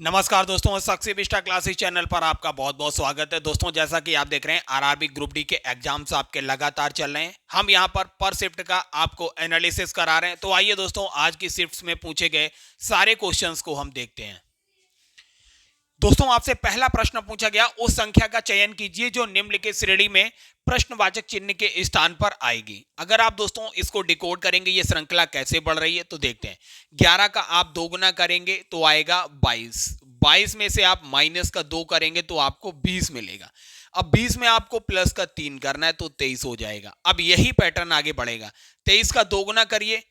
नमस्कार दोस्तों, success Vista classes channel पर आपका बहुत बहुत स्वागत है। दोस्तों, जैसा कि आप देख रहे हैं आरआरबी ग्रुप डी के एग्जाम्स आपके लगातार चल रहे हैं। हम यहां पर शिफ्ट का आपको एनालिसिस करा रहे हैं। तो आइए दोस्तों, आज की शिफ्ट्स में पूछे गए सारे क्वेश्चंस को हम देखते हैं। दोस्तों, आपसे पहला प्रश्न पूछा गया, उस संख्या का चयन कीजिए जो निम्नलिखित श्रेणी में प्रश्नवाचक चिन्ह के स्थान पर आएगी। अगर आप दोस्तों इसको डिकोड करेंगे ये श्रृंखला कैसे बढ़ रही है, तो देखते हैं। 11 का आप दोगुना करेंगे तो आएगा 22। 22 में से आप माइनस का 2 करेंगे तो आपको 20 मिलेगा। अब 20 में आपको प्लस का 3 करना है तो 23 हो जाएगा। अब यही पैटर्न आगे बढ़ेगा। 23 का दोगुना करिए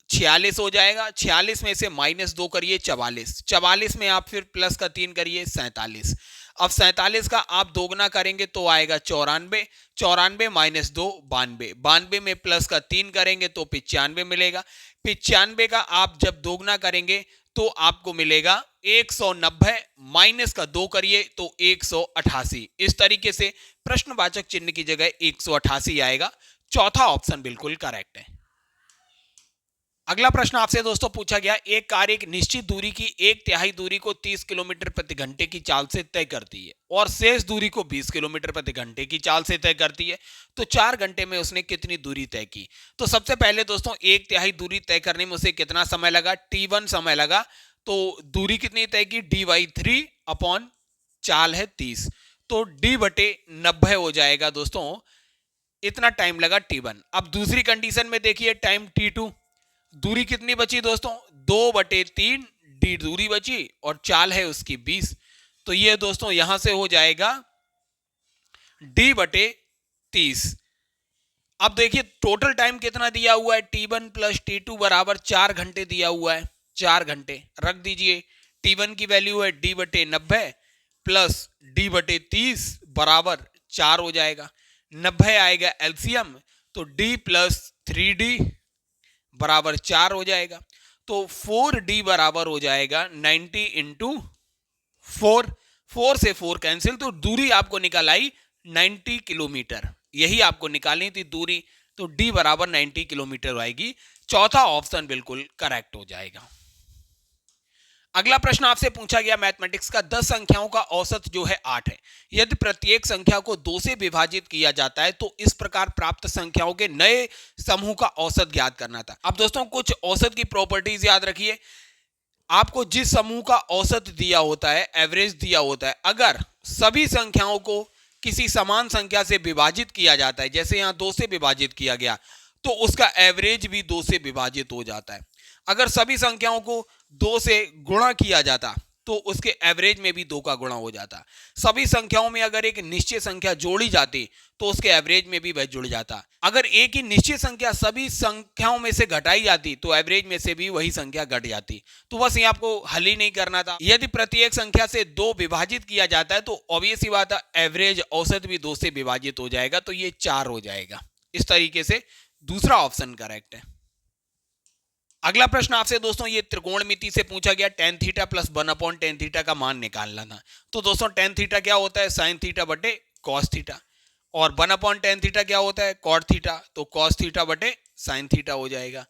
46 हो जाएगा। 46 में से माइनस 2 करिए 44। 44 में आप फिर प्लस का 3 करिए 47। अब 47 का आप दोगुना करेंगे तो आएगा 94। 94 माइनस 2 92। 92 में प्लस का 3 करेंगे तो 95 मिलेगा। 95 का आप जब दोगुना करेंगे तो आपको मिलेगा 190। माइनस का 2 करिए तो 188। इस तरीके से प्रश्नवाचक चिन्ह की जगह 188 आएगा। चौथा ऑप्शन बिल्कुल करेक्ट है। अगला प्रश्न आपसे दोस्तों पूछा गया, एक कार एक निश्चित दूरी की 1/3 दूरी को 30 किलोमीटर प्रति घंटे की चाल से तय करती है और शेष दूरी को 20 किलोमीटर प्रति घंटे की चाल से तय करती है, तो 4 घंटे में उसने कितनी दूरी तय की। तो सबसे पहले दोस्तों 1/3 दूरी तय करने में उसे कितना समय लगा, t1 समय लगा। तो दूरी कितनी तय की, dy3 अपॉन चाल है 30, तो d/90 हो जाएगा दोस्तों। इतना टाइम लगा t1। अब दूसरी कंडीशन में देखिए, टाइम t2, दूरी कितनी बची दोस्तों, 2/3 डी दूरी बची और चाल है उसकी 20। तो ये दोस्तों यहां से हो जाएगा d/30। अब देखिए टोटल टाइम कितना दिया हुआ है, t1 प्लस t2 बराबर 4 घंटे दिया हुआ है। 4 घंटे रख दीजिए। t1 की वैल्यू है d/90 प्लस d/30 बराबर 4 हो जाएगा। 90 आएगा एलसीएम, तो d प्लस 3d बराबर 4 हो जाएगा। तो 4d बराबर हो जाएगा 90 इंटू 4। 4 से 4 कैंसिल, तो दूरी आपको निकल आई 90 किलोमीटर। यही आपको निकालनी थी दूरी, तो d बराबर 90 किलोमीटर आएगी। चौथा ऑप्शन बिल्कुल करेक्ट हो जाएगा। अगला प्रश्न आपसे पूछा गया मैथमेटिक्स का, 10 संख्याओं का औसत जो है 8 है। यदि प्रत्येक संख्या को 2 से विभाजित किया जाता है तो इस प्रकार प्राप्त संख्याओं के नए समूह का औसत ज्ञात करना था। अब दोस्तों कुछ औसत की प्रॉपर्टीज याद रखिए। आपको जिस समूह का औसत दिया होता है, एवरेज दिया होता है, अगर सभी संख्याओं को किसी समान संख्या से विभाजित किया जाता है, जैसे यहां 2 से विभाजित किया गया, तो उसका एवरेज भी 2 से विभाजित हो जाता है। अगर सभी संख्याओं को 2 से गुणा किया जाता तो उसके एवरेज में भी 2 का गुणा हो जाता। सभी संख्याओं में अगर एक निश्चित संख्या जोड़ी जाती तो उसके एवरेज में भी वह जुड़ जाता। अगर एक ही निश्चित संख्या सभी संख्याओं में से घटाई जाती तो एवरेज में से भी वही संख्या घट जाती। तो बस ये आपको हल ही नहीं करना था। यदि प्रत्येक संख्या से 2 विभाजित किया जाता है तो ऑब्वियस ही बात है, एवरेज औसत भी 2 से विभाजित हो जाएगा, तो ये 4 हो जाएगा। इस तरीके से दूसरा ऑप्शन करेक्ट है। अगला प्रश्न आपसे दोस्तों ये त्रिकोणमिति से पूछा गया, tan theta plus 1/tan theta का मान निकालना था। तो दोस्तों tan थीटा क्या होता है, sin थीटा बटे cos थीटा, और 1/tan थीटा क्या होता है, cot थीटा, तो cos थीटा बटे sin थीटा हो जाएगा।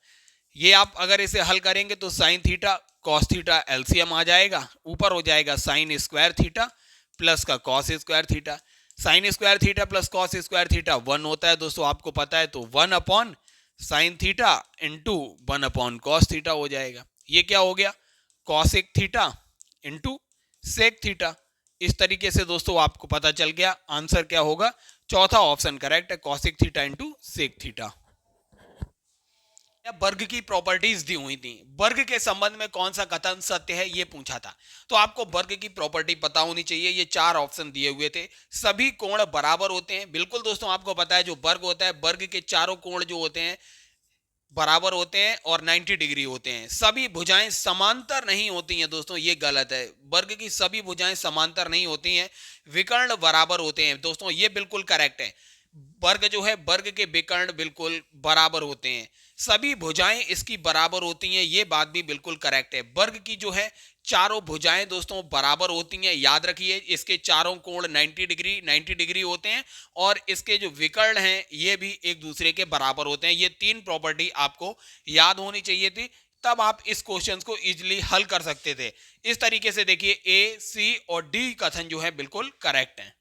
ये आप अगर इसे हल करेंगे तो sin theta cos theta LCM आ जाएगा, ऊपर हो जाएगा sin स्क्वायर थीटा प्लस का cos square theta. sin square theta plus cos square theta 1 होता है दोस्तों, आपको पता है, तो 1/sin theta into 1/cos theta हो जाएगा। ये क्या हो गया, cosec theta into sec theta. इस तरीके से दोस्तों आपको पता चल गया आंसर क्या होगा। चौथा ऑप्शन करेक्ट है, cosec theta into sec theta. वर्ग की प्रॉपर्टीज दी हुई थी, वर्ग के संबंध में कौन सा कथन सत्य है ये पूछा था। तो आपको वर्ग की प्रॉपर्टी पता होनी चाहिए। ये 4 ऑप्शन दिए हुए थे। सभी कोण बराबर होते हैं, बिल्कुल दोस्तों आपको पता है, जो वर्ग होता है वर्ग के चारों कोण जो होते हैं बराबर होते हैं और 90 डिग्री होते हैं। सभी भुजाएं समांतर नहीं होती हैं दोस्तों, ये गलत है। वर्ग की सभी भुजाएं समांतर नहीं होती हैं, विकर्ण बराबर होते हैं दोस्तों, ये बिल्कुल करेक्ट है। वर्ग जो है वर्ग के विकर्ण बिल्कुल बराबर होते हैं, सभी भुजाएं इसकी बराबर होती हैं, ये बात भी बिल्कुल करेक्ट है। वर्ग की जो है चारों भुजाएं दोस्तों बराबर होती हैं, याद रखिए। इसके चारों कोण 90 डिग्री होते हैं और इसके जो विकर्ण हैं ये भी एक दूसरे के बराबर होते हैं। ये 3 प्रॉपर्टी आपको याद होनी चाहिए थी। तब आप इस क्वेश्चन को इजिली हल कर सकते थे। इस तरीके से देखिए ए, सी और डी कथन जो है बिल्कुल करेक्ट है।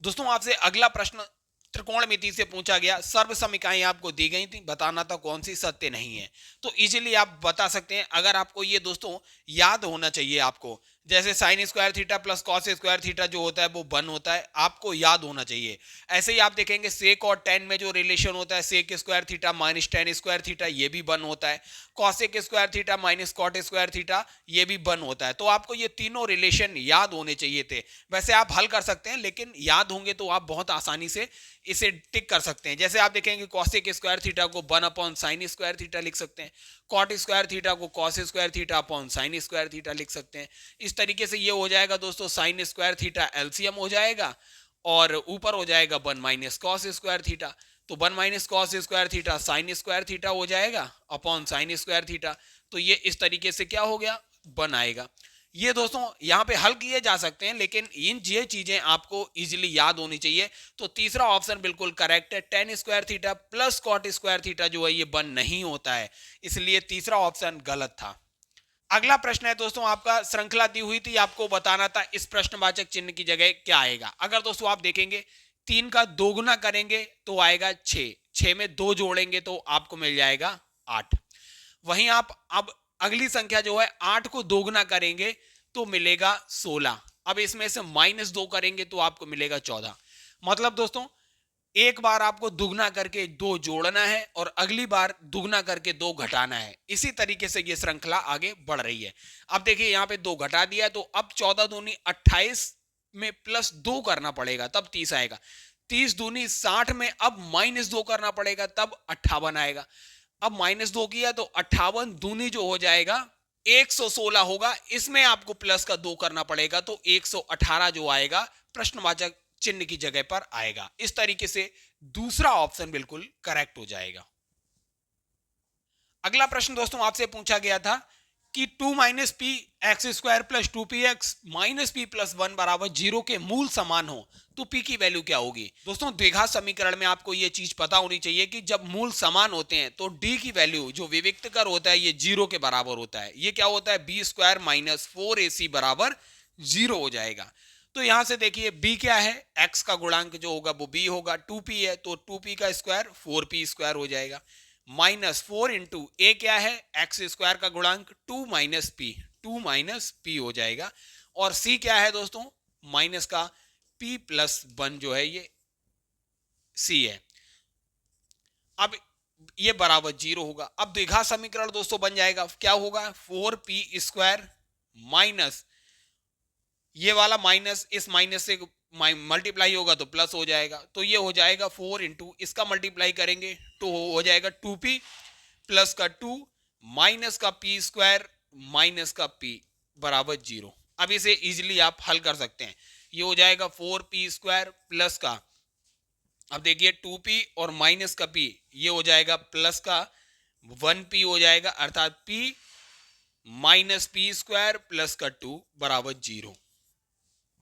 दोस्तों आपसे अगला प्रश्न त्रिकोणमिति से पूछा गया, सर्व समीकरणें आपको दी गई थी, बताना था कौन सी सत्य नहीं है। तो इजीली आप बता सकते हैं। अगर आपको ये दोस्तों याद होना चाहिए, आपको जैसे sine square theta plus cos square theta जो होता है वो 1 होता है, आपको याद होना चाहिए। ऐसे ही आप देखेंगे सेक और टेन में जो रिलेशन होता है, sec square theta minus tan square theta ये भी 1 होता है, cosec square theta minus cot square theta ये भी 1 होता है। तो आपको ये तीनों रिलेशन याद होने चाहिए थे। वैसे आप हल कर सकते हैं, लेकिन याद होंगे तो आप बहुत आसानी से इसे टिक कर सकते हैं। जैसे आप देखेंगे कॉसेक स्क्वायर थीटा को 1 अपॉन साइन स्क्वायर थीटा लिख सकते हैं, कॉट स्क्वायर थीटा को cos square theta upon sine square theta लिख सकते हैं। इस तरीके से ये हो जाएगा दोस्तों, साइन स्क्वायर थीटा एलसीएम हो जाएगा और ऊपर हो जाएगा 1 माइनस कॉस स्क्वायर थीटा। तो 1 minus cos square theta sine square theta हो जाएगा अपॉन साइन स्क्वायर थीटा। तो ये इस तरीके से क्या हो गया, 1 आएगा। ये दोस्तों यहाँ पे हल किए जा सकते हैं, लेकिन ये चीजें आपको इजीली याद होनी चाहिए। तो तीसरा ऑप्शन बिल्कुल करेक्ट है, tan square theta plus cot square theta जो है ये 1 नहीं होता है, इसलिए तीसरा ऑप्शन गलत था। अगला प्रश्न है दोस्तों आपका, श्रृंखला दी हुई थी, आपको बताना था इस प्रश्नवाचक चिन्ह की जगह क्या आएगा। अगर दोस्तों आप देखेंगे 3 का दोगुना करेंगे तो आएगा 6, 6 में 2 जोड़ेंगे तो आपको मिल जाएगा 8। वहीं आप अब अगली संख्या जो है 8 को दोगुना करेंगे तो मिलेगा 16। अब इसमें से -2 करेंगे तो आपको मिलेगा 14। मतलब दोस्तों एक बार आपको दुगना करके 2 जोड़ना है और अगली बार दुगना करके 2 घटाना है। इसी तरीके से ये श्रृंखला आगे बढ़ रही है। अब देखिए यहाँ पे 2 घटा दिया तो अब 14 दूनी 28 में प्लस 2 करना पड़ेगा तब 30 आएगा। 30 दूनी 60 में अब -2 करना पड़ेगा तब 58 आएगा। अब -2 किया तो 58 दूनी जो हो जाएगा 116 होगा। इसमें आपको प्लस का 2 करना पड़ेगा तो 118 जो आएगा प्रश्नवाचक चिन्ह की जगह पर आएगा। इस तरीके से दूसरा ऑप्शन बिल्कुल करेक्ट हो जाएगा। अगला प्रश्न दोस्तों आपसे पूछा गया था कि 2 minus P x square plus 2 P x minus P plus 1 बराबर 0 के मूल समान हो तो पी की वैल्यू क्या होगी। दोस्तों द्विघात समीकरण में आपको यह चीज पता होनी चाहिए कि जब मूल समान होते हैं तो डी की वैल्यू जो विविक्त कर होता है ये 0 के बराबर होता है। ये क्या होता है, बी स्क्वायर माइनस 4ac बराबर 0 हो जाएगा। तो यहां से देखिए b क्या है, x का गुणांक जो होगा वो b होगा, 2p है तो 2p का स्क्वायर 4p स्क्वायर हो जाएगा। -4 इंटू ए क्या है, एक्स स्क्वायर का गुणांक 2 माइनस पी हो जाएगा। और c क्या है दोस्तों, माइनस का p प्लस 1 जो है ये c है। अब ये बराबर 0 होगा। अब द्विघात समीकरण दोस्तों बन जाएगा, क्या होगा, 4p स्क्वायर माइनस ये वाला माइनस इस माइनस से मल्टीप्लाई होगा तो प्लस हो जाएगा। तो ये हो जाएगा 4 इंटू इसका मल्टीप्लाई करेंगे तो हो जाएगा 2p प्लस का 2 माइनस का p स्क्वायर माइनस का p बराबर 0। अब इसे इजीली आप हल कर सकते हैं। ये हो जाएगा 4p स्क्वायर प्लस का, अब देखिए 2p और माइनस का p ये हो जाएगा प्लस का 1p हो जाएगा, अर्थात p minus p square plus का 2 बराबर 0।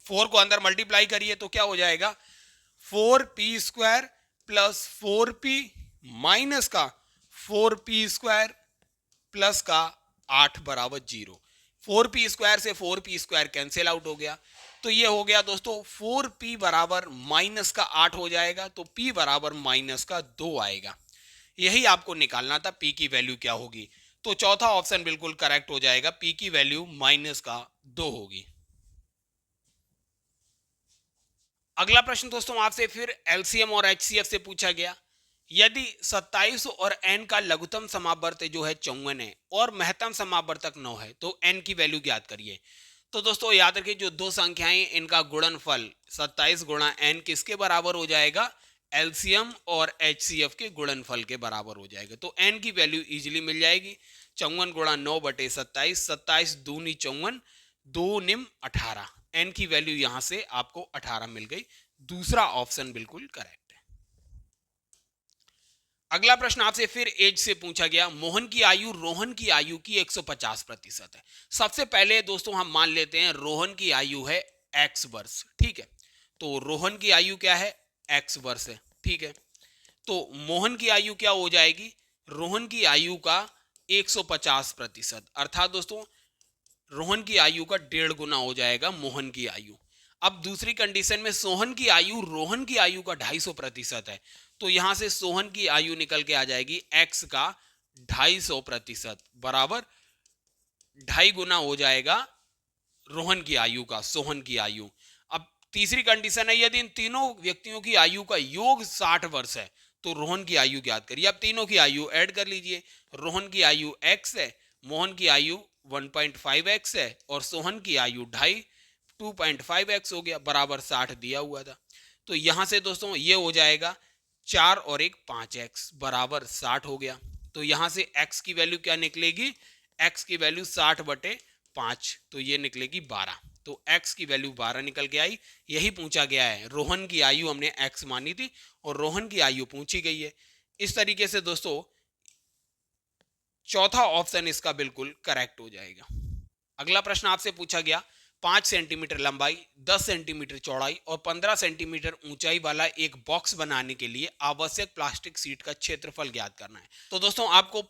4 को अंदर मल्टीप्लाई करिए तो क्या हो जाएगा, 4p square plus 4p minus का 4p स्क्वायर प्लस का 8 बराबर 0। 4p स्क्वायर से 4p स्क्वायर कैंसिल आउट हो गया। तो ये हो गया दोस्तों 4p बराबर माइनस का 8 हो जाएगा तो p बराबर माइनस का 2 आएगा। यही आपको निकालना था p की वैल्यू क्या होगी। तो चौथा ऑप्शन बिल्कुल करेक्ट हो जाएगा, p की वैल्यू माइनस का 2 होगी। अगला प्रश्न दोस्तों आपसे फिर एलसीएम और एचसीएफ से पूछा गया, यदि 27 और n का लघुत्तम समावर्त जो है 54 है और महत्तम समावर्तक 9 है तो n की वैल्यू ज्ञात करिए। तो दोस्तों याद रखिए जो दो संख्याएं इनका गुणनफल 27 गुणा n किसके बराबर हो जाएगा, एलसीएम और एचसीएफ के गुणनफल के बराबर हो जाएगा। तो n की वैल्यू इजीली मिल जाएगी, 54 गुणा 9 बटे 27, 27 दूनी 54, 2 निम 18, n की वैल्यू यहां से आपको 18 मिल गई। दूसरा ऑप्शन बिल्कुल करेक्ट है। अगला प्रश्न आपसे फिर एज से पूछा गया, मोहन की आयु रोहन की आयु की 150% है। सबसे पहले दोस्तों हम मान लेते हैं रोहन की आयु है x वर्ष, ठीक है। तो रोहन की आयु क्या है, x वर्ष है, ठीक है। तो मोहन की आयु क्या हो जाएगी, रोहन की आयु का 150%। अर्थात दोस्तों रोहन की आयु का 1.5 गुना हो जाएगा मोहन की आयु। अब दूसरी कंडीशन में सोहन की आयु रोहन की आयु का 250% है, तो यहां से सोहन की आयु निकल के आ जाएगी x का 250% बराबर 2.5 गुना हो जाएगा रोहन की आयु का सोहन की आयु। अब तीसरी कंडीशन है यदि इन तीनों व्यक्तियों की आयु का योग 60 वर्ष है तो रोहन की आयु ज्ञात करिए। अब तीनों की आयु ऐड कर लीजिए। रोहन की आयु x है, मोहन की आयु 1.5x है और सोहन की आयु 2.5x हो गया बराबर 60 दिया हुआ था। तो यहां से दोस्तों ये हो जाएगा 4 और 1 5x बराबर 60 हो गया। तो यहां से x की वैल्यू क्या निकलेगी, x की वैल्यू 60/5 तो ये निकलेगी 12। तो x की वैल्यू 12 निकल के आई। यही पूछा गया है, रोहन की आयु हमने x मानी थी और रोहन की आयु पूछी गई है। इस तरीके से दोस्तों चौथा ऑप्शन इसका बिल्कुल करेक्ट हो जाएगा। अगला प्रश्न आपसे पूछा गया 5 सेंटीमीटर लंबाई, 10 सेंटीमीटर चौड़ाई और 15 सेंटीमीटर ऊंचाई वाला एक बॉक्स बनाने के लिए आवश्यक प्लास्टिक शीट का क्षेत्रफल ज्ञात करना है। तो दोस्तों आपको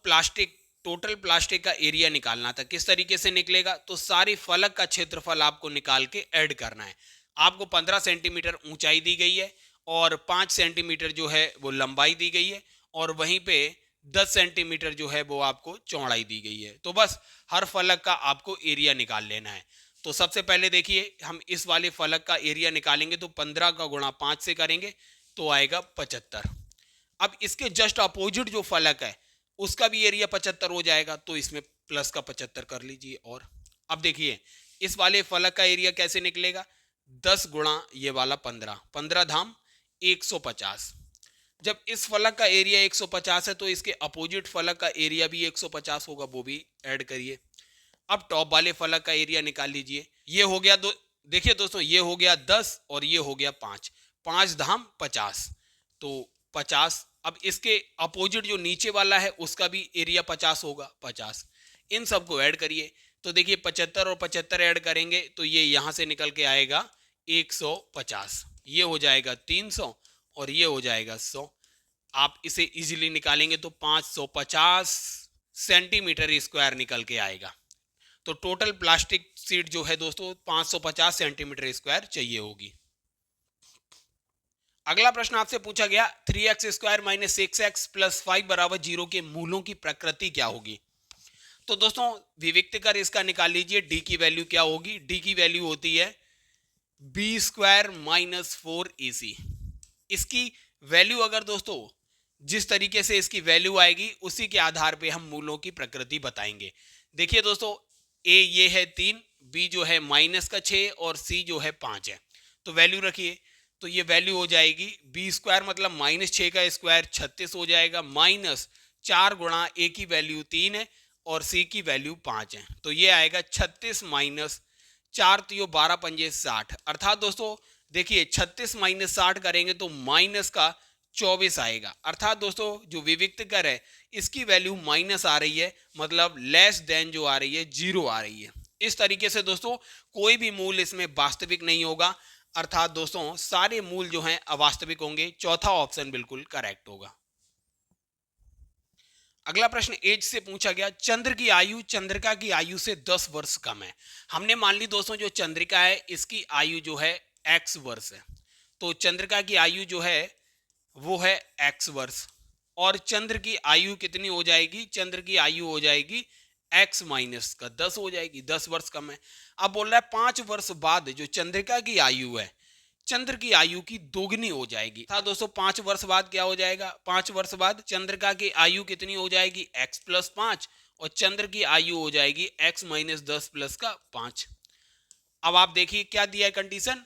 टोटल प्लास्टिक का एरिया निकालना था। किस तरीके से निकलेगा, तो सारी फलक का क्षेत्रफल आपको निकाल के ऐड करना है। आपको 15 सेंटीमीटर ऊंचाई दी गई है और 5 सेंटीमीटर जो है वो लंबाई दी गई है और वहीं पे 10 सेंटीमीटर जो है वो आपको चौड़ाई दी गई है। तो बस हर फलक का आपको एरिया निकाल लेना है। तो सबसे पहले देखिए हम इस वाले फलक का एरिया निकालेंगे तो 15 का गुणा 5 से करेंगे तो आएगा 75। अब इसके जस्ट अपोजिट जो फलक है उसका भी एरिया 75 हो जाएगा, तो इसमें प्लस का 75 कर लीजिए। और अब देखिए इस वाले फलक का एरिया कैसे निकलेगा, 10 गुणा ये वाला 15, 15 धाम 150। जब इस फलक का एरिया 150 है तो इसके अपोजिट फलक का एरिया भी 150 होगा, वो भी ऐड करिए। अब टॉप वाले फलक का एरिया निकाल लीजिए। ये हो गया देखिए दोस्तों ये हो गया 10 और ये हो गया 5, 5 धाम 50 तो 50। अब इसके अपोजिट जो नीचे वाला है उसका भी एरिया 50 होगा, 50। इन सबको ऐड करिए तो देखिए 75 और 75 ऐड करेंगे तो ये यहां से निकल के आएगा 150, ये हो जाएगा 300 और ये हो जाएगा 100। आप इसे इजीली निकालेंगे तो 550 सेंटीमीटर स्क्वायर निकल के आएगा। तो टोटल प्लास्टिक शीट जो है दोस्तों 550 सेंटीमीटर स्क्वायर चाहिए होगी। अगला प्रश्न आपसे पूछा गया 3x² - 6x + 5 = 0 के मूलों की प्रकृति क्या होगी। तो दोस्तों विविक्त कर इसका निकाल लीजिए। डी की वैल्यू क्या होगी, डी की वैल्यू होती है b² - 4ac। इसकी वैल्यू अगर दोस्तों जिस तरीके से इसकी वैल्यू आएगी उसी के आधार पे हम मूलों की प्रकृति बताएंगे। देखिए दोस्तों ए ये है 3, बी जो है -6 और सी जो है 5 है। तो वैल्यू रखिए तो ये वैल्यू हो जाएगी b² मतलब -6 का स्क्वायर 36 हो जाएगा, -4 गुणा ए की वैल्यू 3 है और सी की वैल्यू 5 है। तो ये आएगा 36 - 4 तो 12 पंजे 60। अर्थात दोस्तों देखिए 36 - 60 करेंगे तो माइनस का 24 आएगा। अर्थात दोस्तों जो विविक्त कर है इसकी वैल्यू माइनस आ रही है, मतलब लेस देन जो आ रही है 0 आ रही है। इस तरीके से दोस्तों कोई भी मूल इसमें वास्तविक नहीं होगा। अर्थात दोस्तों सारे मूल जो हैं अवास्तविक होंगे। चौथा ऑप्शन बिल्कुल करेक्ट होगा। अगला प्रश्न एज से पूछा गया चंद्र की आयु चंद्रिका की आयु से 10 वर्ष कम है। हमने मान ली दोस्तों जो चंद्रिका है इसकी आयु जो है x वर्ष है, तो चंद्रिका की आयु जो है वो है x वर्ष और चंद्र की आयु कितनी हो जाएगी, चंद्र की आयु हो जाएगी x माइनस का 10 हो जाएगी, 10 वर्ष कम है। अब बोल रहा है 5 वर्ष बाद जो चंद्रिका की आयु है चंद्र की आयु की दोगुनी हो जाएगी। था दोस्तों 5 वर्ष बाद क्या हो जाएगा, 5 वर्ष बाद चंद्रिका की आयु कितनी हो जाएगी x + 5 और चंद्र की आयु हो जाएगी x - 10 + 5। अब आप देखिए क्या दिया है कंडीशन,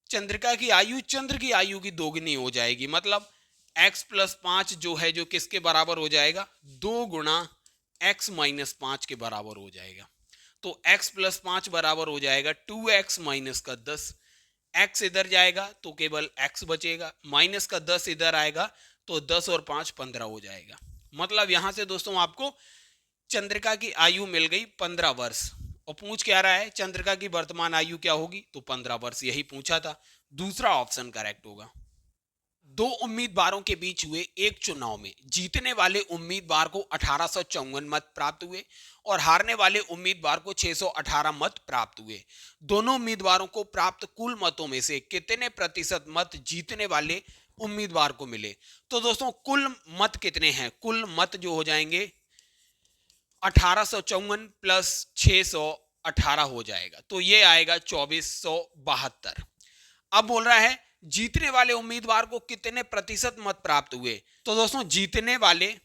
चंद्रिका की आयु चंद्र की आयु की दोगुनी हो जाएगी, मतलब x + 5 जो है जो किसके बराबर हो जाएगा, 2 गुणा x - 5 के बराबर हो जाएगा। तो x + 5 बराबर हो जाएगा 2x - 10। x इधर जाएगा तो केवल x बचेगा, माइनस का 10 इधर आएगा तो 10 और 5 15 हो जाएगा। मतलब यहां से दोस्तों आपको चंद्रिका की आयु मिल गई 15 वर्ष और पूछ क्या रहा है चंद्रिका की वर्तमान आयु क्या होगी, तो 15 वर्ष यही पूछा था। दूसरा ऑप्शन करेक्ट होगा। दो उम्मीदवारों के बीच हुए एक चुनाव में जीतने वाले उम्मीदवार को 1854 मत प्राप्त हुए और हारने वाले उम्मीदवार को 618 मत प्राप्त हुए। दोनों उम्मीदवारों को प्राप्त कुल मतों में से कितने प्रतिशत मत जीतने वाले उम्मीदवार को मिले? तो दोस्तों कुल मत कितने हैं? कुल मत जो हो जाएंगे 1854 प्लस 618 हो जाएगा, तो ये आएगा 2472। अब बोल रहा है जीतने वाले उम्मीदवार को कितने प्रतिशत मत प्राप्त हुए? तो दोस्तों जीतने वाले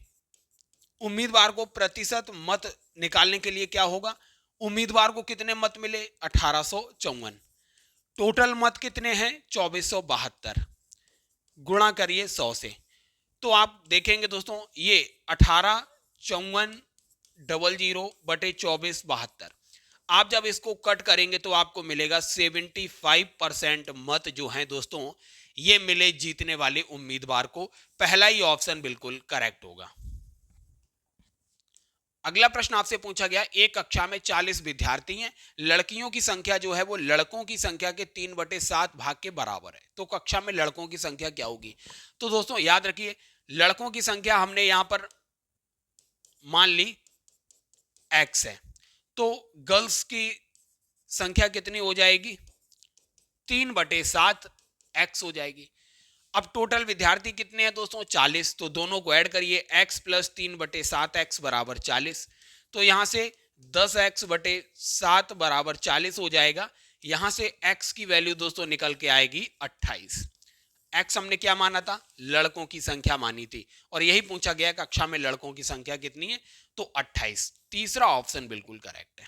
उम्मीदवार को प्रतिशत मत निकालने के लिए क्या होगा? उम्मीदवार को कितने मत मिले? 1854। टोटल मत कितने हैं? 2472। गुणा करिए 100 से, तो आप देखेंगे दोस्तों ये 185400 बटे 2472। आप जब इसको कट करेंगे तो आपको मिलेगा 75% मत जो हैं दोस्तों ये मिले जीतने वाले उम्मीदवार को। पहला ही ऑप्शन बिल्कुल करेक्ट होगा। अगला प्रश्न आपसे पूछा गया, एक कक्षा में 40 विद्यार्थी हैं, लड़कियों की संख्या जो है वो लड़कों की संख्या के 3/7 भाग के बराबर है, तो कक्षा में लड़कों की संख्या क्या होगी? तो दोस्तों याद रखिए लड़कों की संख्या हमने यहां पर मान ली x है, तो गर्ल्स की संख्या कितनी हो जाएगी? 3/7 x हो जाएगी। अब टोटल विद्यार्थी कितने हैं दोस्तों? 40, तो दोनों को ऐड करिए, x प्लस 3/7 x बराबर 40, तो यहां से 10x/7 बराबर 40 हो जाएगा। यहां से x की वैल्यू दोस्तों निकल के आएगी 28। x हमने क्या माना था? लड़कों की संख्या मानी थी, और यही पूछा गया कक्षा में लड़कों की संख्या कितनी है? तो 28। तीसरा ऑप्शन बिल्कुल करेक्ट है।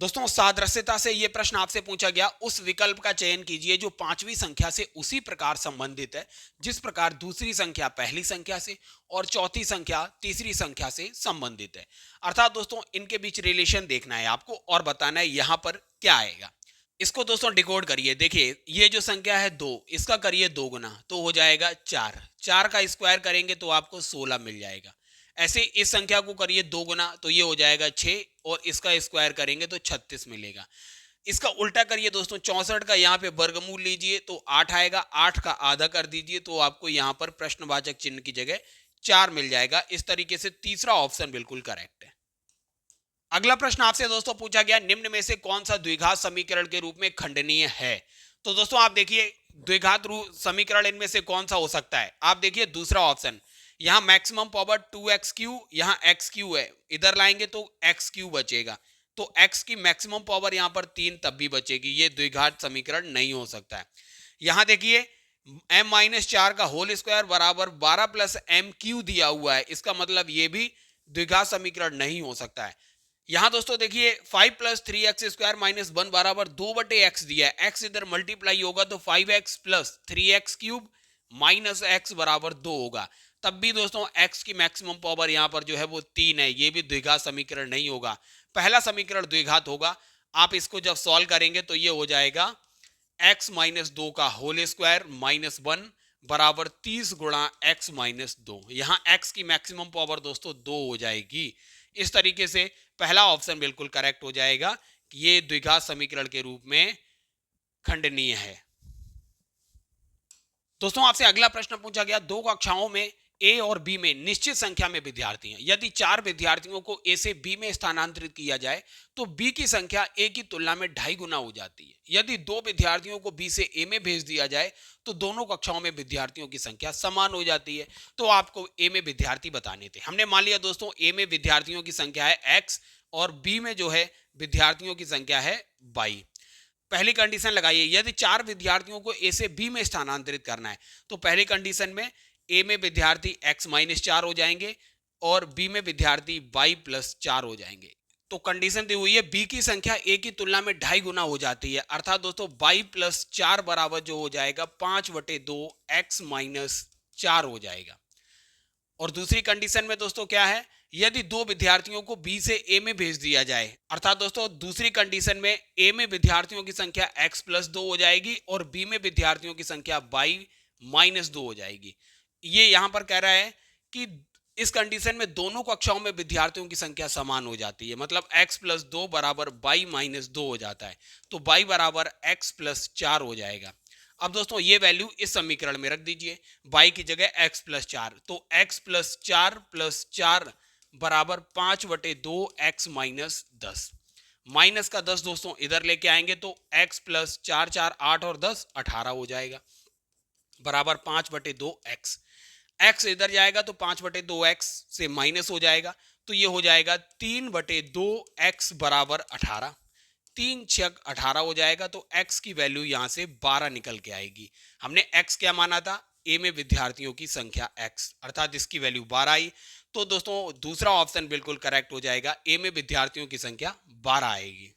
दोस्तों सादृश्यता से यह प्रश्न आपसे पूछा गया, उस विकल्प का चयन कीजिए जो पांचवी संख्या से उसी प्रकार संबंधित है जिस प्रकार दूसरी संख्या पहली संख्या से और चौथी संख्या तीसरी संख्या से संबंधित है। अर्थात दोस्तों इनके बीच रिलेशन देखना है आपको और बताना है यहां पर क्या आएगा। इसको दोस्तों डिकोड करिए। देखिए ये जो संख्या है 2, इसका करिए 2 गुना, तो हो जाएगा 4। 4 का स्क्वायर करेंगे तो आपको 16 मिल जाएगा। ऐसे इस संख्या को करिए 2 गुना, तो ये हो जाएगा 6, और इसका स्क्वायर करेंगे तो 36 मिलेगा। इसका उल्टा करिए दोस्तों, 64 का यहाँ पे वर्गमूल लीजिए तो 8 आएगा, 8 का आधा कर दीजिए तो आपको यहाँ पर प्रश्नवाचक चिन्ह की जगह 4 मिल जाएगा। इस तरीके से तीसरा ऑप्शन बिल्कुल करेक्ट है। अगला प्रश्न आपसे दोस्तों पूछा गया, निम्न में से कौन सा द्विघात समीकरण के रूप में खंडनीय है? तो दोस्तों आप देखिए द्विघात समीकरण इनमें से कौन सा हो सकता है? आप देखिए दूसरा ऑप्शन, यहां मैक्सिमम पावर 2x3, यहां x3 है, इधर लाएंगे तो x3 बचेगा, तो x की मैक्सिमम पावर यहां पर 3 तब भी बचेगी। ये द्विघात समीकरण नहीं हो सकता है। यहां देखिए m-4 का होल स्क्वायर बराबर 12 प्लस m³ दिया हुआ है, इसका मतलब ये भी द्विघात समीकरण नहीं हो सकता है। यहां दोस्तों देखिए 5 प्लस 3x² माइनस 1 बराबर 2/x दिया है, x इधर मल्टीप्लाई होगा तो 5x plus 3x³ minus x बराबर 2 होगा, तब भी दोस्तों x की मैक्सिमम पावर यहां पर जो है वो 3 है, ये भी द्विघात समीकरण नहीं होगा। पहला समीकरण द्विघात होगा। आप इसको जब सॉल्व करेंगे तो ये हो जाएगा x माइनस 2 का होल स्क्वायर माइनस 1 बराबर 30 गुणा x माइनस 2। यहां x की मैक्सिमम पावर दोस्तों 2 हो जाएगी। इस तरीके से पहला ऑप्शन बिल्कुल करेक्ट हो जाएगा कि ये द्विघात समीकरण के रूप में खंडनीय है। दोस्तों आपसे अगला प्रश्न पूछा गया, दो कक्षाओं में ए और बी में निश्चित संख्या में विद्यार्थी हैं। यदि 4 विद्यार्थियों को ए से बी में स्थानांतरित किया जाए तो बी की संख्या ए की तुलना में 2.5 गुना हो जाती है। यदि 2 विद्यार्थियों को बी से ए में भेज दिया जाए तो दोनों कक्षाओं में विद्यार्थियों की संख्या समान हो जाती है। तो आपको ए में विद्यार्थी बताने थे। हमने मान लिया दोस्तों ए में विद्यार्थियों की संख्या है x और बी में जो है विद्यार्थियों की संख्या है y। पहली कंडीशन लगाइए, यदि 4 विद्यार्थियों को ए से बी में स्थानांतरित करना है तो पहली कंडीशन में ए में विद्यार्थी x माइनस 4 हो जाएंगे और बी में विद्यार्थी y प्लस 4 हो जाएंगे। तो कंडीशन दी हुई है बी की संख्या ए की तुलना में 2.5 गुना हो जाती है, अर्थात दोस्तों y प्लस 4 बराबर जो हो जाएगा 5/2 x माइनस 4 हो जाएगा। और दूसरी कंडीशन में दोस्तों क्या है, यदि 2 विद्यार्थियों को बी से ए में भेज दिया जाए, अर्थात दोस्तों दूसरी कंडीशन में ए में विद्यार्थियों की संख्या x प्लस 2 हो जाएगी और बी में विद्यार्थियों की संख्या y माइनस 2 हो जाएगी। ये यहां पर कह रहा है कि इस कंडीशन में दोनों कक्षाओं में विद्यार्थियों की संख्या समान हो जाती है, मतलब x प्लस 2 बराबर y माइनस 2 हो जाता है, तो y बराबर x प्लस 4 हो जाएगा। अब दोस्तों ये वैल्यू इस समीकरण में रख दीजिए, y की जगह x प्लस 4, तो x प्लस 4 बराबर 5/2 x माइनस 10। माइनस का 10 दोस्तों इधर लेके आएंगे तो x प्लस 4 8 और 10 18 हो जाएगा, बराबर 5/2 x। x इधर जाएगा तो 5/2 x से माइनस हो जाएगा, तो ये हो जाएगा 3/2 x बराबर 18। 3 छक 18 हो जाएगा, तो x की वैल्यू यहां से 12 निकल के आएगी। हमने x क्या माना था, a में विद्यार्थियों की संख्या x, अर्थात इसकी वैल्यू 12 आई। तो दोस्तों दूसरा ऑप्शन बिल्कुल करेक्ट हो जाएगा, a में विद्यार्थियों की संख्या 12 आएगी।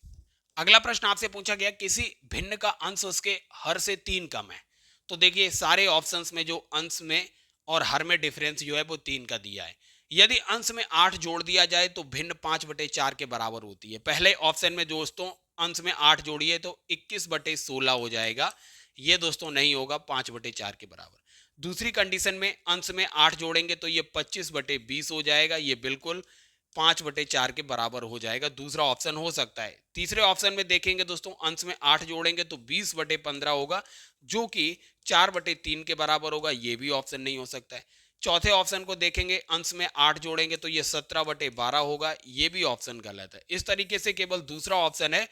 अगला प्रश्न आपसे पूछा गया, किसी भिन्न का अंश उसके हर से 3 कम है। तो देखिए सारे ऑप्शंस में जो अंश में और हर में डिफरेंस जो है वो 3 का दिया है। यदि अंश में 8 जोड़ दिया जाए तो भिन्न 5/4 के बराबर होती है। पहले ऑप्शन में दोस्तों अंश में 8 जोड़िए तो 21/16 हो जाएगा, ये दोस्तों नहीं होगा 5/4 के बराबर। दूसरी कंडीशन में अंश में 8 जोड़ेंगे तो ये 25/20 हो जाएगा, ये बिल्कुल 5/4 के बराबर हो जाएगा, दूसरा ऑप्शन हो सकता है। तीसरे ऑप्शन में देखेंगे दोस्तों अंश में 8 जोड़ेंगे तो 20/15 होगा, जो कि 4/3 के बराबर होगा, ये भी ऑप्शन नहीं हो सकता है। चौथे ऑप्शन को देखेंगे अंश में 8 जोड़ेंगे तो ये 17/12 होगा, ये भी ऑप्शन गलत है। इस तरीके से केवल दूसरा ऑप्शन है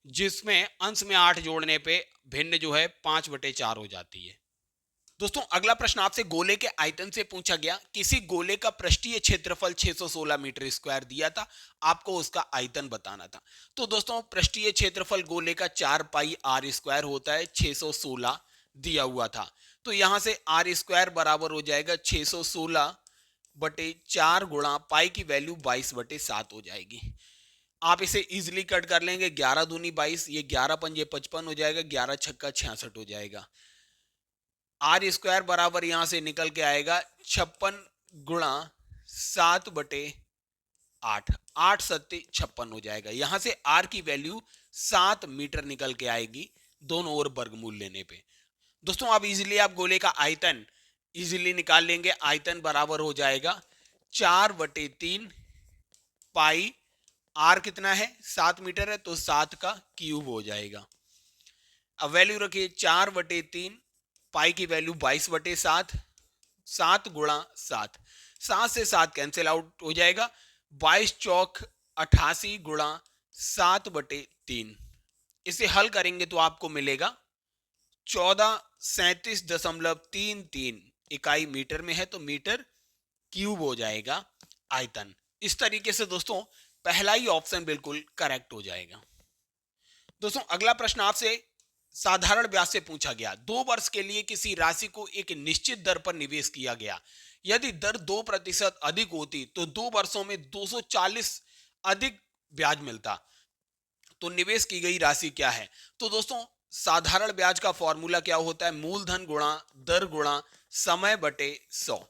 जिसमें अंश में 8 जोड़ने पे भिन्न जो है 5/4 हो जाती है। दोस्तों अगला प्रश्न आपसे गोले के आयतन से पूछा गया, किसी गोले का पृष्ठीय क्षेत्रफल 616 मीटर स्क्वायर दिया था, आपको उसका आयतन बताना था। तो दोस्तों पृष्ठीय क्षेत्रफल गोले का 4 पाई आर स्क्वायर होता है, 616 दिया हुआ था, तो यहां से आर स्क्वायर बराबर हो जाएगा 616/4 गुणा पाई की वैल्यू 22/7 हो जाएगी। आप इसे इजिली कट कर लेंगे, 11 दूनी 22, ये 11 पंजे 55 हो जाएगा, 11 छक्का 66 हो जाएगा। आर स्क्वायर बराबर यहां से निकल के आएगा 56 गुणा 7/8, 8 सत्ते 56 हो जाएगा। यहां से आर की वैल्यू 7 मीटर निकल के आएगी दोनों ओर वर्गमूल लेने पे। दोस्तों अब इजीली आप गोले का आयतन इजीली निकाल लेंगे, आयतन बराबर हो जाएगा 4/3 पाई, आर कितना है 7 मीटर है तो 7 का क्यूब हो जाएगा। अब वैल्यू रखिए 4/3 पाई की वैल्यू 22/7, 7 गुणा 7, 7 से 7 कैंसिल आउट हो जाएगा, 22 चौक 88 गुणा 7/3। इसे हल करेंगे तो आपको मिलेगा 1437.33 इकाई मीटर में है, तो मीटर क्यूब हो जाएगा आयतन। इस तरीके से दोस्तों पहला ही ऑप्शन बिल्कुल करेक्ट हो जाएगा। दोस्तों अगला प्रश्न आपसे साधारण ब्याज से पूछा गया, 2 वर्ष के लिए किसी राशि को एक निश्चित दर पर निवेश किया गया। यदि दर 2% अधिक होती तो 2 वर्षों में 240 अधिक ब्याज मिलता, तो निवेश की गई राशि क्या है। तो दोस्तों साधारण ब्याज का फॉर्मूला क्या होता है, मूलधन गुणा दर गुणा समय बटे 100।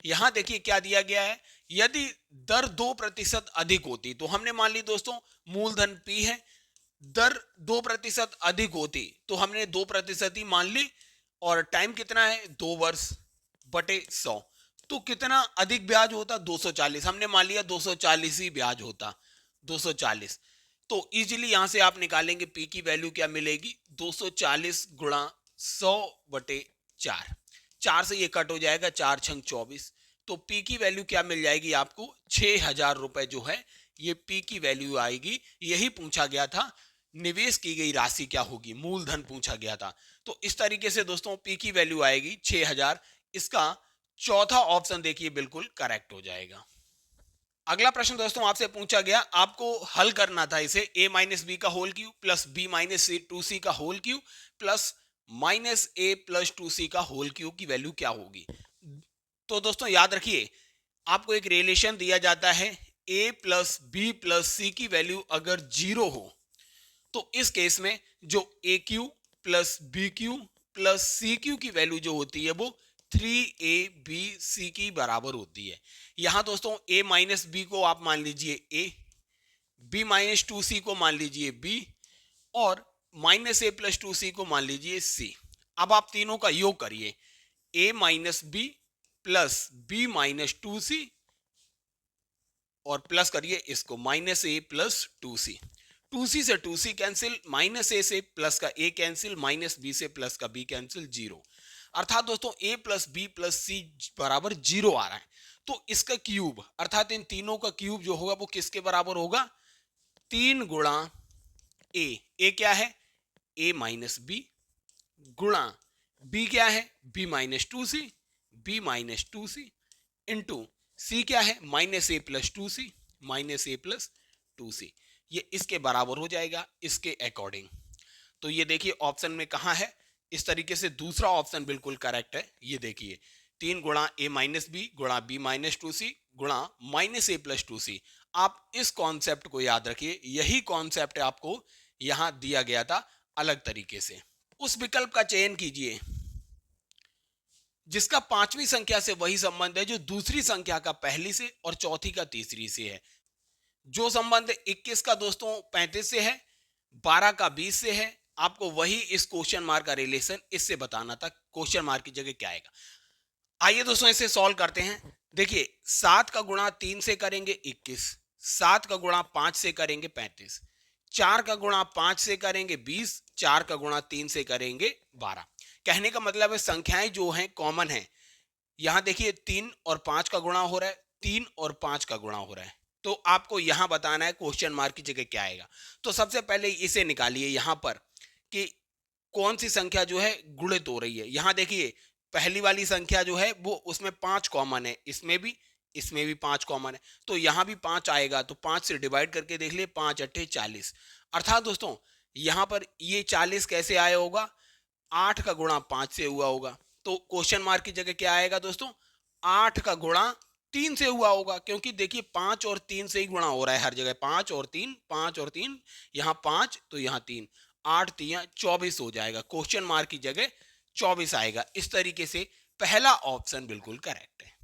यहां देखिए क्या दिया गया है, यदि दर 2% अधिक होती, तो हमने मान ली दोस्तों मूलधन P है, दर 2% अधिक होती तो हमने 2% ही मान ली, और टाइम कितना है 2 वर्ष बटे 100, तो कितना अधिक ब्याज होता 240, हमने मान लिया 240 ही ब्याज होता, 240। तो इजीली यहां से आप निकालेंगे P की वैल्यू क्या मिलेगी, 240 गुणा 100/4, 4 से ये कट हो जाएगा, 4 छंग 24, तो P की वैल्यू क्या मिल जाएगी आपको 6000 रुपए जो है ये P की वैल्यू आएगी। यही पूछा गया था, निवेश की गई राशि क्या होगी, मूलधन पूछा गया था। तो इस तरीके से दोस्तों P की वैल्यू आएगी 6000, इसका चौथा ऑप्शन देखिए बिल्कुल करेक्ट हो जाएगा। अगला प्रश्न दोस्तों आपसे पूछा गया, आपको हल करना था इसे a माइनस बी का whole cube plus b minus 2c का whole cube plus minus a plus 2c का होल क्यूब की वैल्यू क्या होगी। तो दोस्तों याद रखिए आपको एक रिलेशन दिया जाता है, a plus B plus c की वैल्यू अगर 0 हो तो इस केस में जो A Q plus B Q plus C Q की वैल्यू जो होती है वो 3ab c की बराबर होती है। यहां दोस्तों a माइनस बी को आप मान लीजिए a, b माइनस 2c को मान लीजिए b, और माइनस a प्लस 2c को मान लीजिए c। अब आप तीनों का योग करिए, a minus B plus b minus 2c और प्लस करिए इसको minus a plus 2c। 2c से 2c कैंसिल, माइनस ए से प्लस का ए कैंसिल, माइनस बी से प्लस का बी कैंसिल, जीरो। अर्थात दोस्तों a प्लस बी प्लस सी बराबर जीरो आ रहा है। तो इसका क्यूब अर्थात इन तीनों का क्यूब जो होगा वो किसके बराबर होगा? 3 गुणा ए क्या है? a माइनस बी गुणा b क्या है? b माइनस टू सी, b माइनस टू सी इंटू c क्या है? माइनस ए प्लस टू सी, माइनस ए प्लस टू सी। ये इसके बराबर हो जाएगा इसके अकॉर्डिंग। तो ये देखिए ऑप्शन में कहा है, इस तरीके से दूसरा ऑप्शन बिल्कुल करेक्ट है। ये देखिए 3 गुणा ए माइनस बी गुणा बी माइनस टू सी गुणा माइनस ए प्लस टू सी। आप इस कॉन्सेप्ट को याद रखिए, यही कॉन्सेप्ट आपको यहां दिया गया था अलग तरीके से। उस विकल्प का चयन कीजिए जिसका पांचवी संख्या से वही संबंध है जो दूसरी संख्या का पहली से और चौथी का तीसरी से है। जो संबंध 21 का दोस्तों 35 से है, 12 का 20 से है, आपको वही इस क्वेश्चन मार्क का रिलेशन इससे बताना था। क्वेश्चन मार्क की जगह क्या आएगा? आइए दोस्तों इसे सॉल्व करते हैं। देखिए 7 का गुणा 3 से करेंगे 21, 7 का गुणा 5 से करेंगे 35, 4 का गुणा 5 से करेंगे 20, 4 का गुणा 3 से करेंगे 12। कहने का मतलब है संख्याएं जो हैं कॉमन हैं। यहां देखिए 3 और 5 का गुणा हो रहा है, 3 और 5 का गुणा हो रहा है। तो आपको यहां बताना है क्वेश्चन मार्क की जगह क्या आएगा। तो सबसे पहले इसे निकालिए यहां पर कि कौन सी संख्या जो है गुणित हो रही है। यहां देखिए पहली वाली संख्या जो है वो उसमें 5 कॉमन है, इसमें भी 5 कॉमन है, तो यहां भी 5 आएगा। तो 5 से डिवाइड करके देख लिए, 5 अट्ठे 40। अर्थात दोस्तों यहां पर ये 40 कैसे आया होगा? 8 का गुणा 5 से हुआ होगा। तो क्वेश्चन मार्क की जगह क्या आएगा दोस्तों? 8 का गुणा 3 से हुआ होगा, क्योंकि देखिए 5 और 3 से ही गुणा हो रहा है हर जगह। 5 और 3, 5 और 3, यहाँ 5 तो यहाँ 3, 8 3 24 हो जाएगा। क्वेश्चन मार्क की जगह 24 आएगा। इस तरीके से पहला ऑप्शन बिल्कुल करेक्ट है।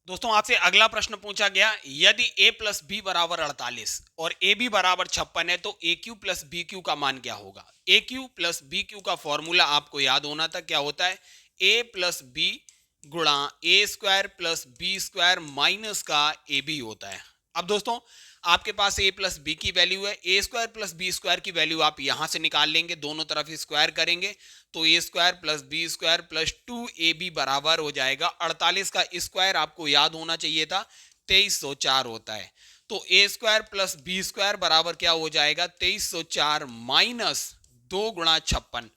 दोस्तों आपसे अगला प्रश्न पूछा गया, यदि a प्लस बी बराबर 48 और ए बी बराबर 56 है तो ए क्यू प्लस बी क्यू का मान क्या होगा? ए क्यू प्लस बी क्यू का फॉर्मूला आपको याद होना था। क्या होता है? a प्लस बी गुणा A square plus B square minus का ए बी होता है। अब दोस्तों आपके पास a प्लस बी की वैल्यू है, A square plus B square की वैल्यू आप यहां से निकाल लेंगे, दोनों तरफ स्क्वायर करेंगे तो A square plus B square plus 2ab बराबर हो जाएगा 48 का स्क्वायर आपको याद होना चाहिए था 2304 होता है। तो A square plus B square बराबर क्या हो जाएगा? 2304 माइनस 2 गुणा 56।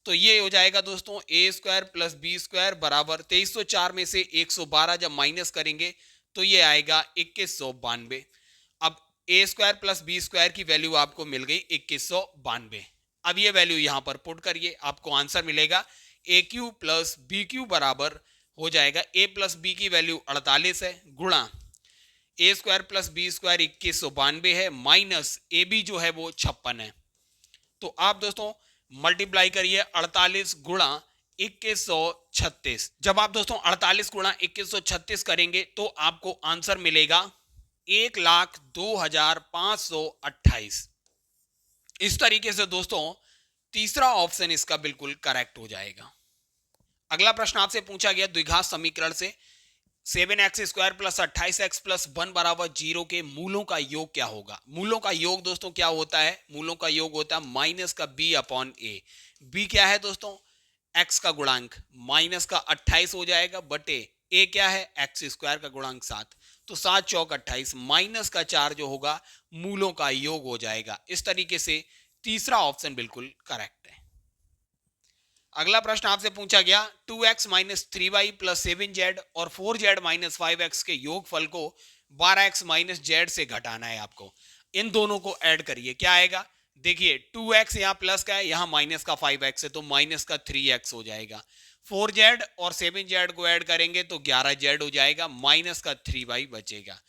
तो ये हो जाएगा दोस्तों ए स्क्वायर प्लस बी स्क्वायर बराबर 2304 में से 112 जब माइनस करेंगे तो ये आएगा 2192। अब ए स्क्वायर प्लस बी स्क्वायर की वैल्यू आपको मिल गई 2192। अब ये वैल्यू यहां पर पुट करिए, आपको आंसर मिलेगा ए क्यू प्लस बी क्यू बराबर हो जाएगा ए प्लस बी की वैल्यू 48 है गुणा A square plus B square 2192 है माइनस ए बी जो है वो 56 है। तो आप दोस्तों मल्टीप्लाई करिए 48 गुणा 2136। जब आप दोस्तों 48 गुणा 2136 करेंगे तो आपको आंसर मिलेगा 1,02,528। इस तरीके से दोस्तों तीसरा ऑप्शन इसका बिल्कुल करेक्ट हो जाएगा। अगला प्रश्न आपसे पूछा गया द्विघात समीकरण से 7x square plus 28x plus 1 बराबर 0 के मूलों का योग क्या होगा? मूलों का योग दोस्तों क्या होता है? मूलों का योग होता है माइनस का b अपॉन ए। b क्या है दोस्तों? x का गुणांक माइनस का 28 हो जाएगा बटे a क्या है? x स्क्वायर का गुणांक 7। तो 7 चौक 28 माइनस का 4 जो होगा मूलों का योग हो जाएगा। इस तरीके से तीसरा ऑप्शन बिल्कुल करेक्ट है। अगला प्रश्न आपसे पूछा गया 2x minus 3y plus 7z और 4z माइनस 5x के योगफल को 12x माइनस z से घटाना है आपको। इन दोनों को ऐड करिए, क्या आएगा? देखिए 2x यहाँ प्लस का है, यहाँ माइनस का 5x है तो माइनस का 3x हो जाएगा। 4z और 7z को ऐड करेंगे तो 11z हो जाएगा, माइनस का 3y बचेगा।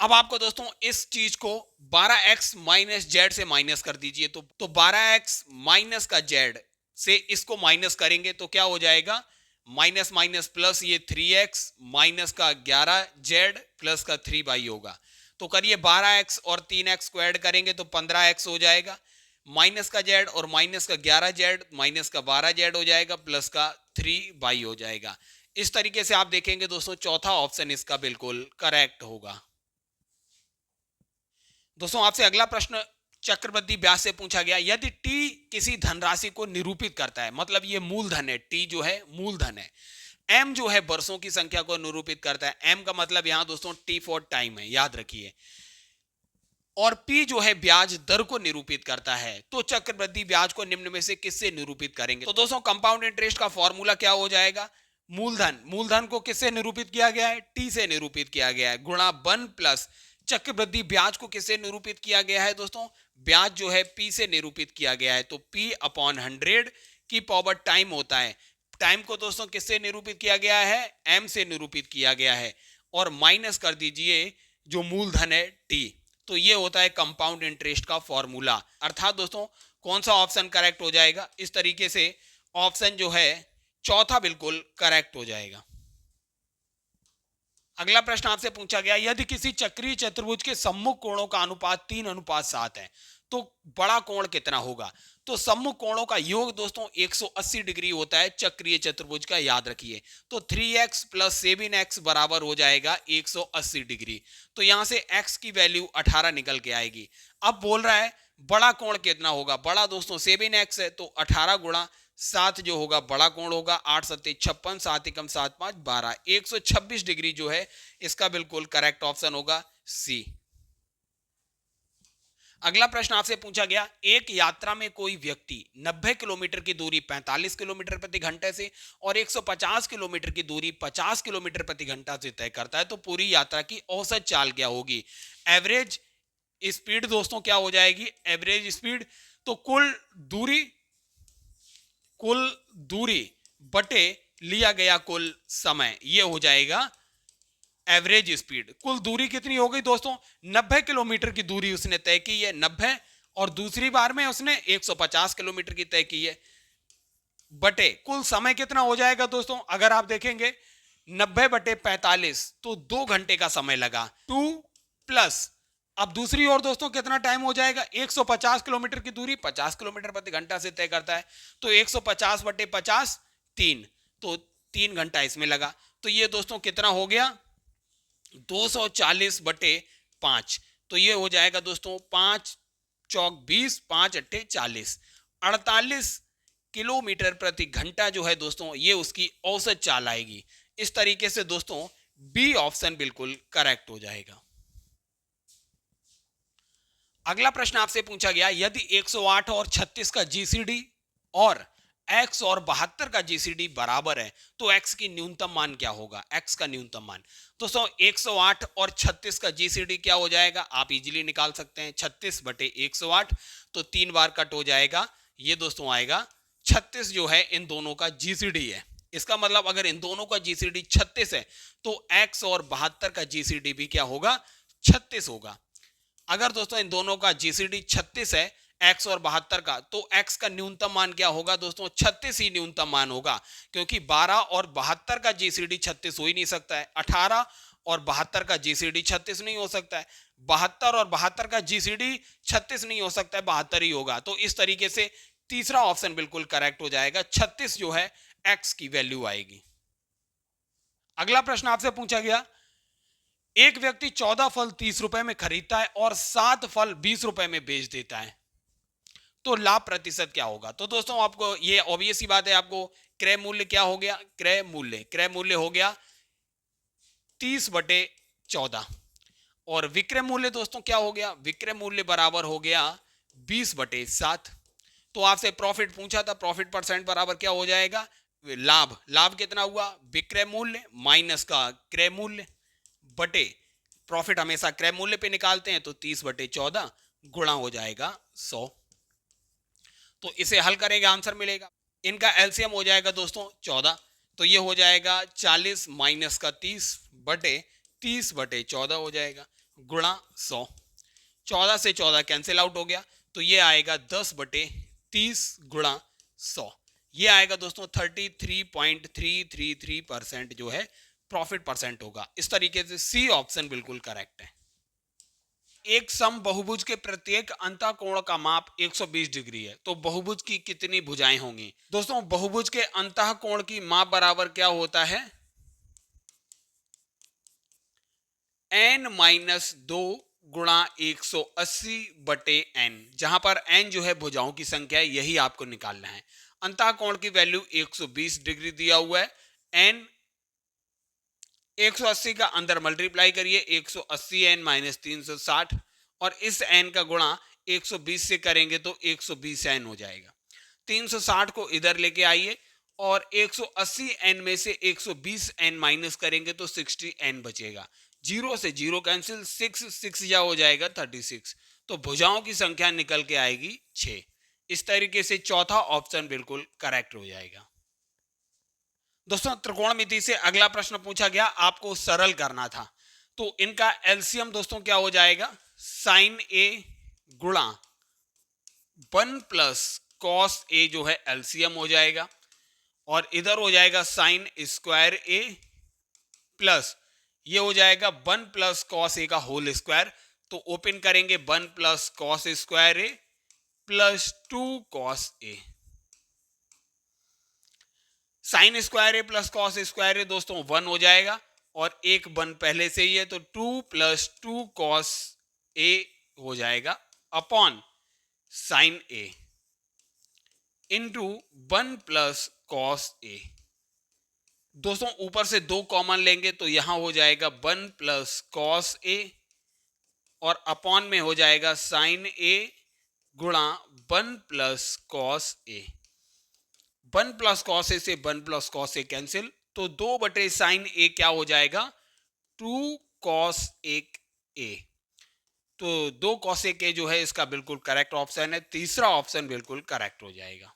अब आपको दोस्तों इस चीज को 12x माइनस z से माइनस कर दीजिए। तो 12x माइनस का z से इसको माइनस करेंगे तो क्या हो जाएगा? माइनस माइनस प्लस ये 3x माइनस का 11z प्लस का 3y होगा। तो करिए 12x और 3x को ऐड करेंगे तो 15x हो जाएगा, माइनस का z और माइनस का 11z माइनस का 12z हो जाएगा प्लस का 3y हो जाएगा। इस तरीके से आप देखेंगे दोस्तों चौथा ऑप्शन इसका बिल्कुल करेक्ट होगा। दोस्तों आपसे अगला प्रश्न चक्रवृद्धि ब्याज से पूछा गया यदि टी किसी धनराशि को निरूपित करता है, मतलब ये मूलधन है, टी जो है मूलधन है, एम जो है वर्षों की संख्या को निरूपित करता है, एम का मतलब यहां दोस्तों टी फॉर टाइम है, याद रखिए, और पी जो है ब्याज दर को निरूपित करता है, तो चक्रवृद्धि ब्याज को निम्न में से किससे निरूपित करेंगे? तो दोस्तों कंपाउंड इंटरेस्ट का फॉर्मूला क्या हो जाएगा? मूलधन को किससे निरूपित किया गया है? टी से निरूपित किया गया है, गुणा 1 प्लस चक्रवृद्धि ब्याज को किससे निरूपित किया गया है दोस्तों? ब्याज जो है पी से निरूपित किया गया है, तो पी अपॉन 100 की पावर टाइम होता है। टाइम को दोस्तों किससे निरूपित किया गया है? एम से निरूपित किया गया है, और माइनस कर दीजिए जो मूलधन है टी, तो ये होता है कंपाउंड इंटरेस्ट का फॉर्मूला। अर्थात दोस्तों कौन सा ऑप्शन करेक्ट हो जाएगा? इस तरीके से ऑप्शन जो है चौथा बिल्कुल करेक्ट हो जाएगा। अगला प्रश्न आपसे पूछा गया यदि किसी चक्रीय चतुर्भुज के सम्मुख कोणों का अनुपात 3:7 है तो बड़ा कोण कितना होगा? तो सम्मुख कोणों का योग दोस्तों 180 डिग्री होता है चक्रीय चतुर्भुज का, याद रखिए। तो 3x प्लस 7x बराबर हो जाएगा 180 डिग्री। तो यहां से x की वैल्यू 18 निकल के आएगी। अब बोल रहा है बड़ा कोण कितना होगा? बड़ा दोस्तों 7x है, तो 18 गुणा 7 जो होगा बड़ा कोण होगा, 8 सत्ते 56, 7 एकम 7 5 12, 126 डिग्री जो है इसका बिल्कुल करेक्ट ऑप्शन होगा सी। अगला प्रश्न आपसे पूछा गया एक यात्रा में कोई व्यक्ति 90 किलोमीटर की दूरी 45 किलोमीटर प्रति घंटे से और 150 किलोमीटर की दूरी 50 किलोमीटर प्रति घंटा से तय करता है, तो पूरी यात्रा की औसत चाल क्या होगी? एवरेज स्पीड दोस्तों क्या हो जाएगी? एवरेज स्पीड, तो कुल दूरी बटे लिया गया कुल समय, ये हो जाएगा एवरेज स्पीड। कुल दूरी कितनी हो गई दोस्तों? 90 किलोमीटर की दूरी उसने तय की है, 90, और दूसरी बार में उसने 150 किलोमीटर की तय की है, बटे कुल समय कितना हो जाएगा दोस्तों? अगर आप देखेंगे 90 बटे 45, तो 2 घंटे का समय लगा। 2 प्लस अब दूसरी ओर दोस्तों कितना टाइम हो जाएगा? 150 किलोमीटर की दूरी 50 किलोमीटर प्रति घंटा से तय करता है, तो 150 बटे 50 3, तो 3 घंटा इसमें लगा। तो ये दोस्तों कितना हो गया? 240 बटे 5, तो ये हो जाएगा दोस्तों 5 चौक 20, 5 अट्ठे 40, 48 किलोमीटर प्रति घंटा जो है दोस्तों ये उसकी औसत चाल आएगी। इस तरीके से दोस्तों बी ऑप्शन बिल्कुल करेक्ट हो जाएगा। अगला प्रश्न आपसे पूछा गया यदि 108 और 36 का जीसीडी और x और 72 का जीसीडी बराबर है तो x की न्यूनतम मान क्या होगा? x का न्यूनतम मान दोस्तों 108 और 36 का जीसीडी क्या हो जाएगा? आप इजीली निकाल सकते हैं, 36 बटे 108, तो 3 बार कट हो जाएगा, ये दोस्तों आएगा 36 जो है इन दोनों का जीसीडी है। इसका मतलब अगर इन दोनों का जीसीडी 36 है तो x और 72 का जीसीडी भी क्या होगा? 36 होगा। अगर दोस्तों इन दोनों का जीसीडी 36 है, x और 72 का, तो x का न्यूनतम मान क्या होगा दोस्तों? 36 ही न्यूनतम मान होगा, क्योंकि 12 और 72 का जीसीडी 36 हो ही नहीं सकता है, 18 और 72 का जीसीडी 36 नहीं हो सकता है, 72 और 72 का जीसीडी 36 नहीं हो सकता है, 72 ही होगा। तो इस तरीके से तीसरा ऑप्शन बिल्कुल करेक्ट हो जाएगा, 36 जो है x की वैल्यू आएगी। अगला प्रश्न आपसे पूछा गया एक व्यक्ति 14 फल 30 रुपए में खरीदता है और 7 फल 20 रुपए में बेच देता है, तो लाभ प्रतिशत क्या होगा? तो दोस्तों आपको ये ऑब्वियस ही बात है, आपको क्रय मूल्य क्या हो गया? क्रय मूल्य हो गया 30 बटे 14, और विक्रय मूल्य दोस्तों क्या हो गया? विक्रय मूल्य बराबर हो गया 20 बटे 7। तो आपसे प्रॉफिट पूछा था, प्रॉफिट परसेंट बराबर क्या हो जाएगा? लाभ कितना हुआ? विक्रय मूल्य माइनस का क्रय मूल्य बटे प्रॉफिट हमेशा क्रय मूल्य पे निकालते हैं, तो 30 बटे 14 गुणा हो जाएगा 100। तो इसे हल करेंगे आंसर मिलेगा, इनका एलसीएम हो जाएगा दोस्तों 14, तो ये हो जाएगा 40 माइनस का 30 बटे 30 बटे 14 हो जाएगा गुणा 100। 14 से 14 कैंसिल आउट हो गया, तो ये आएगा 10 बटे 30 गुणा 100, ये आएगा दोस्तों 33.333% जो है प्रॉफिट परसेंट होगा। इस तरीके से सी ऑप्शन बिल्कुल करेक्ट है। एक सम बहुभुज के प्रत्येक अंतःकोण का माप 120 डिग्री है, तो बहुभुज की कितनी भुजाएं होंगी? दोस्तों बहुभुज के अंतःकोण की माप बराबर क्या होता है? n-2 गुणा 180 बटे n, जहां पर n जो है भुजाओं की संख्या है, यही आपको निकालना है। अंतः कोण की वैल्यू 120 डिग्री दिया हुआ है। n 180 का अंदर मल्टीप्लाई करिए, 180 n माइनस 360, और इस n का गुणा 120 से करेंगे तो 120 n हो जाएगा। 360 को इधर लेके आइए और 180 n में से 120 n माइनस करेंगे तो 60 n बचेगा। जीरो से जीरो कैंसिल, 6 जा हो जाएगा 36। तो भुजाओं की संख्या निकल के आएगी 6। इस तरीके से चौथा ऑप्शन बिल्कुल करेक्ट हो जाएगा। दोस्तों त्रिकोणमिति से अगला प्रश्न पूछा गया, आपको सरल करना था। तो इनका एलसीएम दोस्तों क्या हो जाएगा, साइन ए गुणा 1 प्लस कॉस ए जो है एलसीएम हो जाएगा, और इधर हो जाएगा साइन स्क्वायर ए प्लस ये हो जाएगा 1 प्लस कॉस ए का होल स्क्वायर। तो ओपन करेंगे 1 plus cos square A plus 2 cos A. Sine square A plus cos square ए दोस्तों 1 हो जाएगा, और एक 1 पहले से ही है, तो 2 प्लस 2 कॉस ए हो जाएगा upon sine A into 1 plus cos A. दोस्तों ऊपर से 2 कॉमन लेंगे तो यहां हो जाएगा 1 प्लस कॉस ए, और अपॉन में हो जाएगा साइन ए गुणा 1 plus cos A. 1 plus cos A से 1 प्लस कॉस ए कैंसिल, तो 2 बटे साइन ए क्या हो जाएगा, 2 कॉस ए। तो 2 कॉस ए जो है इसका बिल्कुल करेक्ट ऑप्शन है, तीसरा ऑप्शन बिल्कुल करेक्ट हो जाएगा।